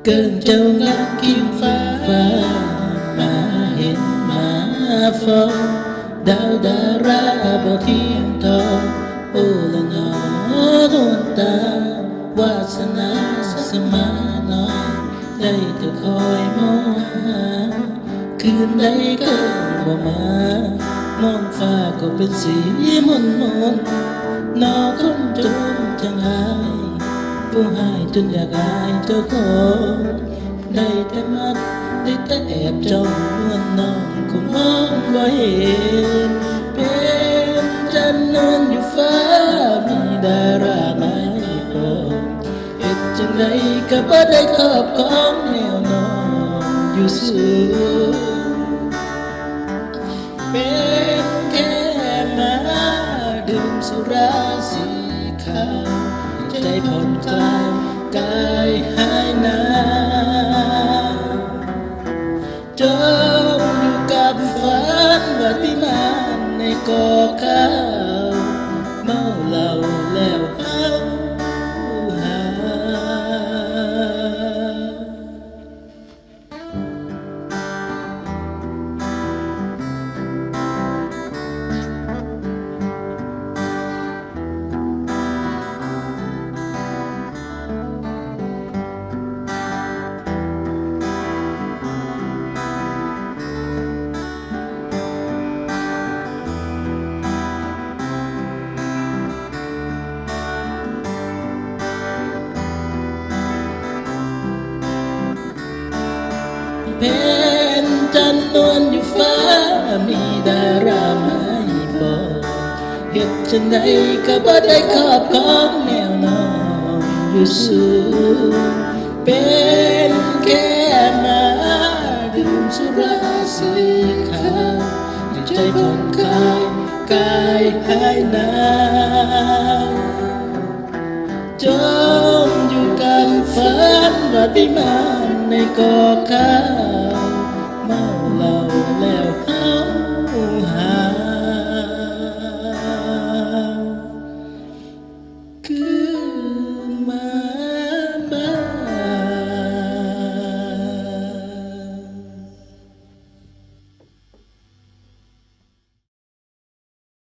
เกินเจ้างามกิ้งฟ้ามาเห็นมาฟองดาวดาราบ่เทียมทองโอ้ละนอดวงตาวาสนาสมาน้อยได้แต่คอยมองหาคืนใดก็บ่มามองฟ้าก็เป็นสีมนนอคนจนจังหายผู้หายจนอยากอายเจ้าของได้แต่มัดได้แต่แอบจ้องนวลน้องคงมองบ่เห็นเป็นจันนวลอยู่ฟ้ามีดาราไม่พอเฮ็ดจังใดก็บ่ได้ครอบครองแนวนอนอยู่สูงเป็นแค่มาดื่มสุราสีขาวใจผ่อนคลายกายหายหนาวจมอยู่กับฝันว่าที่มันในกอข้าวเมาเหล้าแล้วเอาหาเป็นจันนวลอยู่ฟ้ามีดาราไม่บอกเฮ็ดจังใดก็บ่ได้ครอบครองแนวนอนอยู่สูงเป็นแค่มาดื่มสุราสีขาวให้ใจผ่อนคลายกายหายหนาวจมอยู่กับฝันว่าที่มันในกอข้าว